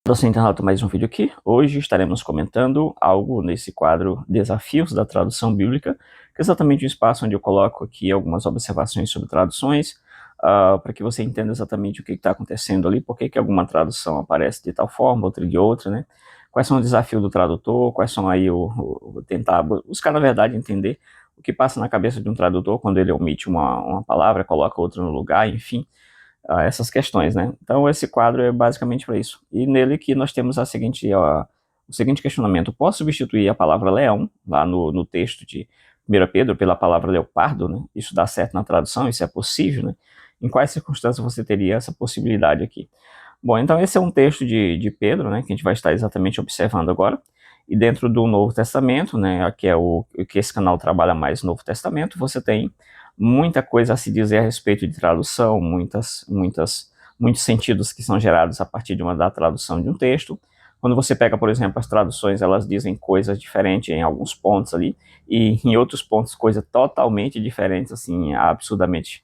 Você internauta, mais um vídeo aqui. Hoje estaremos comentando algo nesse quadro Desafios da Tradução Bíblica, que é exatamente o espaço onde eu coloco aqui algumas observações sobre traduções, para que você entenda exatamente o que está acontecendo ali, por que alguma tradução aparece de tal forma, outra de outra, né? Quais são os desafios do tradutor, quais são aí tentar buscar, na verdade, entender o que passa na cabeça de um tradutor quando ele omite uma palavra, coloca outra no lugar, enfim, essas questões, né? Então esse quadro é basicamente para isso. E nele que nós temos o seguinte questionamento: posso substituir a palavra leão, lá no texto de 1 Pedro, pela palavra leopardo, né? Isso dá certo na tradução? Isso é possível, né? Em quais circunstâncias você teria essa possibilidade aqui? Bom, então esse é um texto de Pedro, né, que a gente vai estar exatamente observando agora. E dentro do Novo Testamento, né, aqui é o que esse canal trabalha mais, Novo Testamento, você tem muita coisa a se dizer a respeito de tradução, muitos sentidos que são gerados a partir da tradução de um texto. Quando você pega, por exemplo, as traduções, elas dizem coisas diferentes em alguns pontos ali, e em outros pontos coisas totalmente diferentes, assim, absurdamente.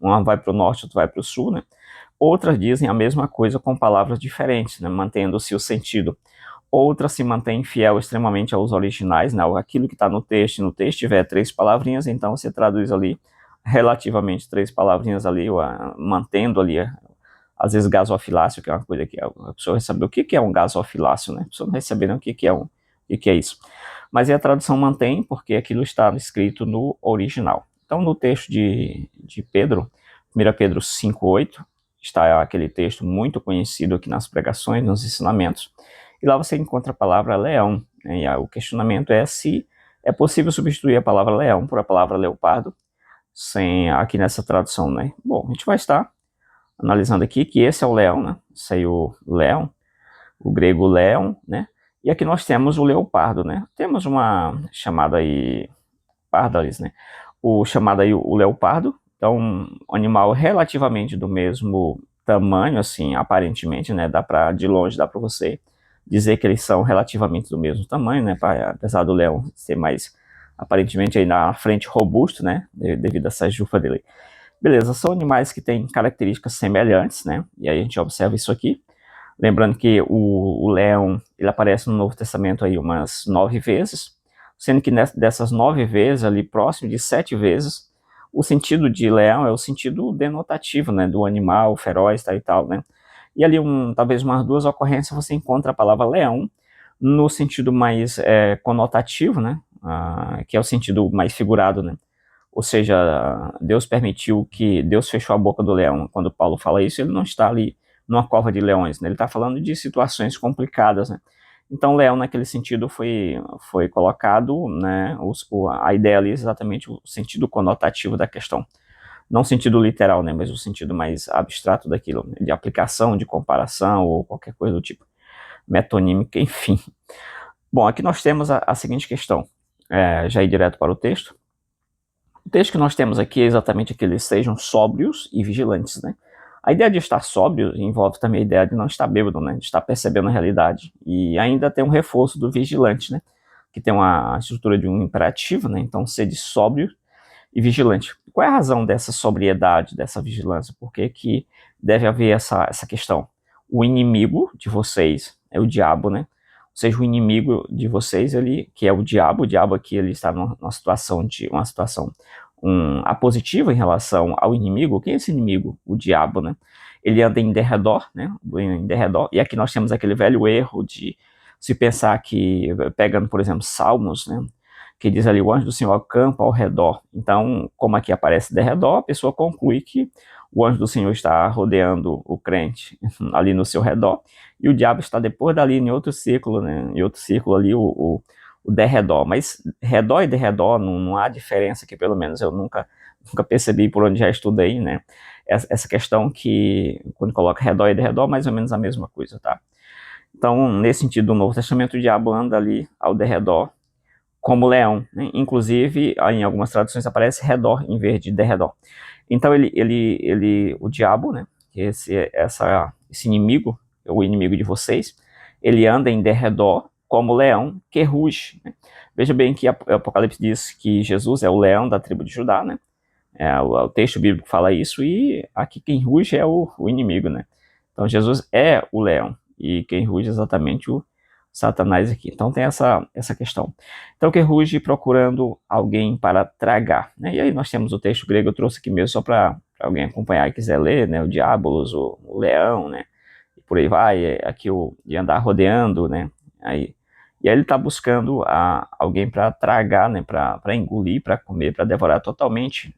Uma vai para o norte, outra vai para o sul, né? Outras dizem a mesma coisa com palavras diferentes, né, mantendo-se o sentido. Outras se mantêm fiel extremamente aos originais, né, aquilo que está no texto, e no texto tiver 3 palavrinhas, então você traduz ali relativamente 3 palavrinhas ali, mantendo ali, às vezes gasofilácio, que é uma coisa que a pessoa vai saber o que é um gasofilácio, né? A pessoa não vai saber o que é isso. Mas a tradução mantém, porque aquilo está escrito no original. Então, no texto de Pedro, 1 Pedro 5,8, está aquele texto muito conhecido aqui nas pregações, nos ensinamentos, e lá você encontra a palavra leão, né? E o questionamento é se é possível substituir a palavra leão por a palavra leopardo, aqui nessa tradução, né? Bom, a gente vai estar analisando aqui que esse é o leão, né? Esse aí o leão, o grego leão, né? E aqui nós temos o leopardo, né? Temos uma chamada aí, pardalis, né? O chamado aí o leopardo, então um animal relativamente do mesmo tamanho, assim, aparentemente, né? De longe dá para você dizer que eles são relativamente do mesmo tamanho, né? Apesar do leão ser mais, aparentemente, aí na frente robusto, né? Devido a essa jufa dele. Beleza, são animais que têm características semelhantes, né? E aí a gente observa isso aqui. Lembrando que o leão, ele aparece no Novo Testamento aí umas 9 vezes, sendo que dessas 9 vezes, ali próximo de 7 vezes, o sentido de leão é o sentido denotativo, né? Do animal feroz, tal e tal, né? E ali, talvez umas 2 ocorrências, você encontra a palavra leão no sentido mais conotativo, né? Que é o sentido mais figurado, né? Ou seja, Deus fechou a boca do leão. Quando Paulo fala isso, ele não está ali numa cova de leões, né? Ele está falando de situações complicadas, né? Então, leão, naquele sentido, foi colocado, né? A ideia ali é exatamente o sentido conotativo da questão. Não o sentido literal, né? Mas o sentido mais abstrato daquilo, né? De aplicação, de comparação ou qualquer coisa do tipo. Metonímica, enfim. Bom, aqui nós temos a seguinte questão. Já ir direto para o texto. O texto que nós temos aqui é exatamente que eles sejam sóbrios e vigilantes, né? A ideia de estar sóbrio envolve também a ideia de não estar bêbado, né? De estar percebendo a realidade. E ainda tem um reforço do vigilante, né? Que tem uma estrutura de um imperativo, né? Então, sede sóbrio e vigilante. Qual é a razão dessa sobriedade, dessa vigilância? Por que deve haver essa questão? O inimigo de vocês é o diabo, né? Ou seja, o inimigo de vocês, que é o diabo aqui ele está numa situação apositiva em relação ao inimigo. Quem é esse inimigo? O diabo, né? Ele anda em derredor, né? Em derredor. E aqui nós temos aquele velho erro de se pensar que, pegando, por exemplo, Salmos, né? Que diz ali, o anjo do Senhor acampa ao redor. Então, como aqui aparece derredor, a pessoa conclui que o anjo do Senhor está rodeando o crente ali no seu redor, e o diabo está depois dali em outro círculo, né? Em outro círculo ali, o derredor. Mas redor e derredor não há diferença, que pelo menos eu nunca percebi por onde já estudei, né? Essa questão que, quando coloca redor e derredor, mais ou menos a mesma coisa, tá? Então, nesse sentido do Novo Testamento, o diabo anda ali ao derredor, como leão, né? Inclusive, em algumas traduções aparece redor em vez de derredor. Então, o diabo, né? Esse inimigo, o inimigo de vocês, ele anda em derredor como leão que ruge, né? Veja bem que o Apocalipse diz que Jesus é o leão da tribo de Judá, né? O texto bíblico fala isso, e aqui quem ruge é o inimigo, né? Então, Jesus é o leão. e quem ruge é exatamente o Satanás aqui. Então tem essa questão. Então quem ruge procurando alguém para tragar, né? E aí nós temos o texto grego, eu trouxe aqui mesmo só para alguém acompanhar e quiser ler, né? O Diabolos, o leão, né? E por aí vai, aqui o de andar rodeando, né? E aí ele está buscando alguém para tragar, né? Para engolir, para comer, para devorar totalmente.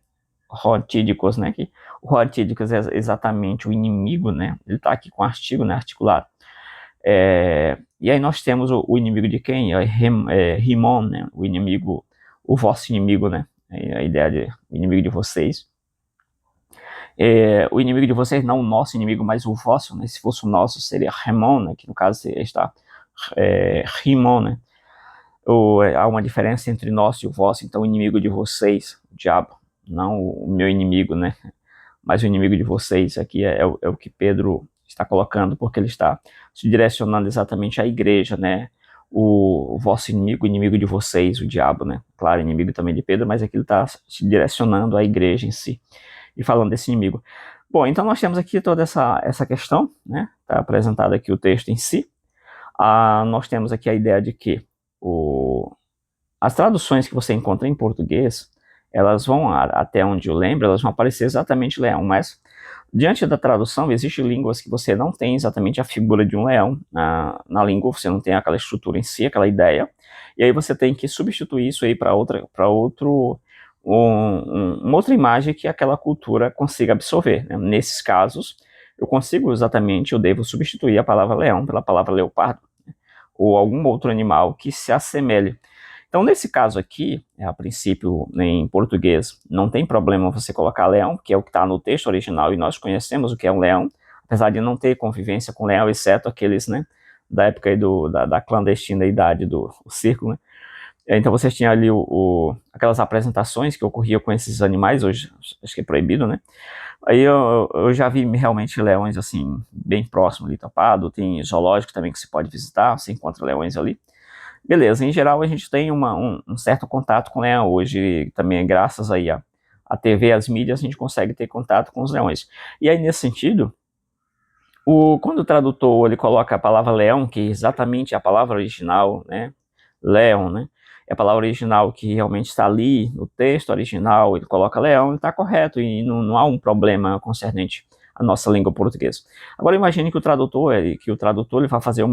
Rotídicos, né? Que o rotídicos é exatamente o inimigo, né? Ele está aqui com artigo, né? Articulado. E aí nós temos o inimigo de quem? Rimon, né? O inimigo, o vosso inimigo, né? A ideia de o inimigo de vocês. O inimigo de vocês, não o nosso inimigo, mas o vosso, né? Se fosse o nosso, seria Rimon, né? Que no caso está Rimon, né? Há uma diferença entre nosso e o vosso, então o inimigo de vocês, o diabo, não o meu inimigo, né? Mas o inimigo de vocês aqui é o que Pedro está colocando, porque ele está se direcionando exatamente à igreja, né? O vosso inimigo, o inimigo de vocês, o diabo, né? Claro, inimigo também de Pedro, mas aqui ele está se direcionando à igreja em si e falando desse inimigo. Bom, então nós temos aqui toda essa questão, né? Está apresentado aqui o texto em si. Nós temos aqui a ideia de que as traduções que você encontra em português, elas vão, até onde eu lembro, elas vão aparecer exatamente leão, mas diante da tradução, existem línguas que você não tem exatamente a figura de um leão na língua, você não tem aquela estrutura em si, aquela ideia, e aí você tem que substituir isso aí para uma outra imagem que aquela cultura consiga absorver, né? Nesses casos, eu devo substituir a palavra leão pela palavra leopardo, né? Ou algum outro animal que se assemelhe. Então, nesse caso aqui, a princípio, em português, não tem problema você colocar leão, que é o que está no texto original, e nós conhecemos o que é um leão, apesar de não ter convivência com leão, exceto aqueles, né, da época aí da clandestinidade do circo, né. Então, vocês tinham ali aquelas apresentações que ocorriam com esses animais, hoje acho que é proibido, né. Aí eu já vi realmente leões, assim, bem próximo ali, tapado, tem zoológico também que se pode visitar, você encontra leões ali. Beleza, em geral a gente tem um certo contato com o leão hoje, também graças aí a TV, as mídias, a gente consegue ter contato com os leões. E aí, nesse sentido, quando o tradutor ele coloca a palavra leão, que é exatamente a palavra original, né, leão, né, é a palavra original que realmente está ali no texto original, ele coloca leão, ele está correto, e não há um problema concernente à nossa língua portuguesa. Agora imagine que o tradutor ele vai fazer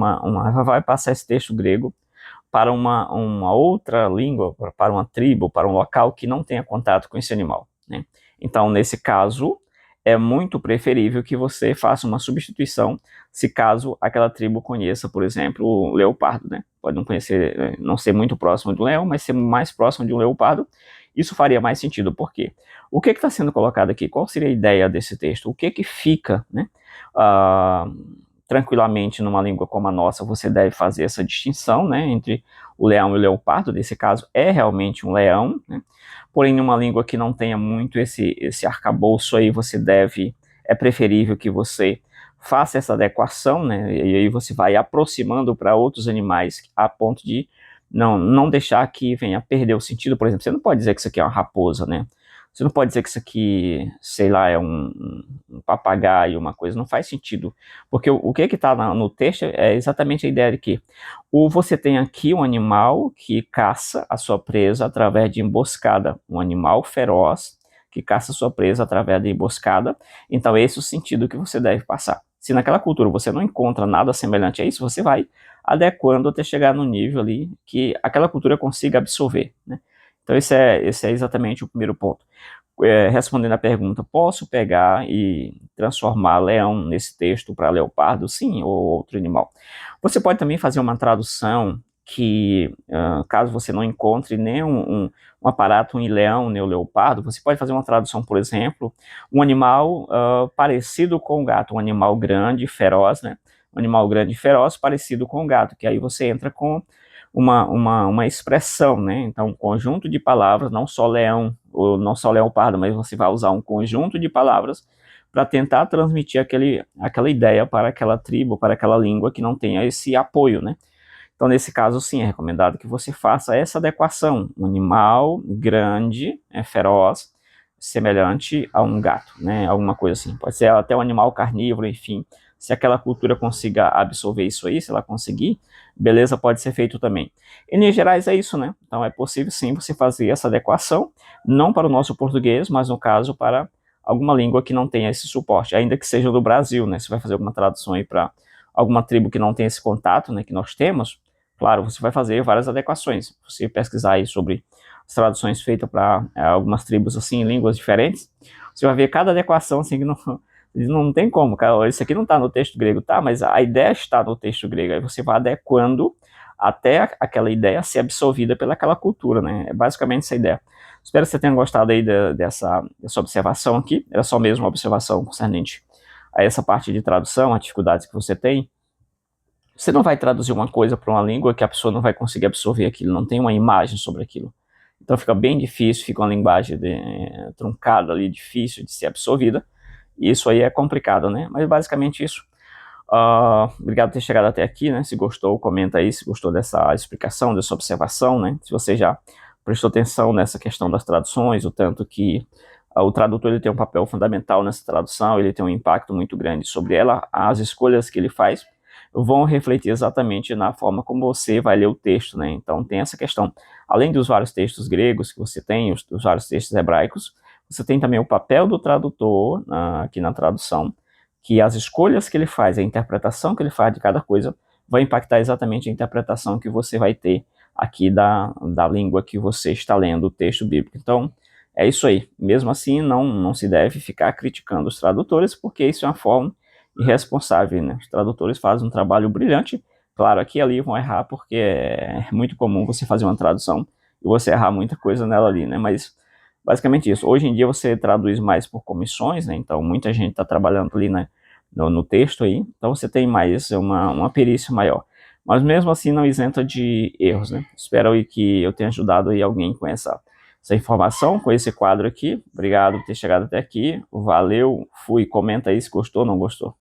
vai passar esse texto grego para uma outra língua, para uma tribo, para um local que não tenha contato com esse animal, né? Então, nesse caso, é muito preferível que você faça uma substituição, se caso aquela tribo conheça, por exemplo, o leopardo, né? Pode não conhecer, não ser muito próximo do leão, mas ser mais próximo de um leopardo. Isso faria mais sentido, por quê? O que está sendo colocado aqui? Qual seria a ideia desse texto? O que fica, né? Tranquilamente numa língua como a nossa, você deve fazer essa distinção, né, entre o leão e o leopardo. Nesse caso é realmente um leão, né? Porém numa língua que não tenha muito esse arcabouço aí, é preferível que você faça essa adequação, né, e aí você vai aproximando para outros animais a ponto de não deixar que venha perder o sentido. Por exemplo, você não pode dizer que isso aqui é uma raposa, né? Você não pode dizer que isso aqui, sei lá, é um papagaio, uma coisa, não faz sentido. Porque o que está no texto é exatamente a ideia de que você tem aqui um animal que caça a sua presa através de emboscada, um animal feroz que caça a sua presa através de emboscada, então esse é o sentido que você deve passar. Se naquela cultura você não encontra nada semelhante a isso, você vai adequando até chegar no nível ali que aquela cultura consiga absorver, né? Então esse é exatamente o primeiro ponto. Respondendo a pergunta, posso pegar e transformar leão nesse texto para leopardo? Sim, ou outro animal. Você pode também fazer uma tradução que, caso você não encontre nem um aparato em leão, nem o leopardo, você pode fazer uma tradução, por exemplo, um animal parecido com o gato, um animal grande, feroz, né? Um animal grande e feroz parecido com o gato, que aí você entra com uma expressão, né? Então, um conjunto de palavras, não só leão, ou não só leopardo, mas você vai usar um conjunto de palavras para tentar transmitir aquela ideia para aquela tribo, para aquela língua que não tenha esse apoio, né? Então, nesse caso, sim, é recomendado que você faça essa adequação. Um animal grande, feroz, semelhante a um gato, né? Alguma coisa assim. Pode ser até um animal carnívoro, enfim, Se aquela cultura consiga absorver isso aí, se ela conseguir, beleza, pode ser feito também. Em linhas gerais é isso, né? Então é possível sim você fazer essa adequação, não para o nosso português, mas no caso para alguma língua que não tenha esse suporte, ainda que seja do Brasil, né? Você vai fazer alguma tradução aí para alguma tribo que não tem esse contato, né, que nós temos, claro, você vai fazer várias adequações. Se você pesquisar aí sobre as traduções feitas para algumas tribos assim, em línguas diferentes, você vai ver cada adequação assim que não tem como, cara, isso aqui não está no texto grego, tá, mas a ideia está no texto grego, aí você vai adequando até aquela ideia ser absorvida pelaquela cultura, né, é basicamente essa ideia. Espero que você tenha gostado aí dessa observação aqui, era só mesmo uma observação concernente a essa parte de tradução, as dificuldades que você tem. Você não vai traduzir uma coisa para uma língua que a pessoa não vai conseguir absorver aquilo, não tem uma imagem sobre aquilo. Então fica bem difícil, fica uma linguagem truncada ali, difícil de ser absorvida. E isso aí é complicado, né? Mas basicamente isso. Obrigado por ter chegado até aqui, né? Se gostou, comenta aí se gostou dessa explicação, dessa observação, né? Se você já prestou atenção nessa questão das traduções, o tanto que o tradutor ele tem um papel fundamental nessa tradução, ele tem um impacto muito grande sobre ela, as escolhas que ele faz vão refletir exatamente na forma como você vai ler o texto, né? Então tem essa questão, além dos vários textos gregos que você tem, os vários textos hebraicos, você tem também o papel do tradutor aqui na tradução, que as escolhas que ele faz, a interpretação que ele faz de cada coisa, vai impactar exatamente a interpretação que você vai ter aqui da língua que você está lendo o texto bíblico. Então, é isso aí. Mesmo assim, não se deve ficar criticando os tradutores, porque isso é uma forma irresponsável, né? Os tradutores fazem um trabalho brilhante. Claro, aqui e ali vão errar, porque é muito comum você fazer uma tradução e você errar muita coisa nela ali, né? Mas basicamente isso. Hoje em dia você traduz mais por comissões, né? Então muita gente está trabalhando ali, né, no texto aí. Então você tem mais uma perícia maior. Mas mesmo assim não isenta de erros, né? Espero aí que eu tenha ajudado aí alguém com essa informação, com esse quadro aqui. Obrigado por ter chegado até aqui. Valeu, fui. Comenta aí se gostou ou não gostou.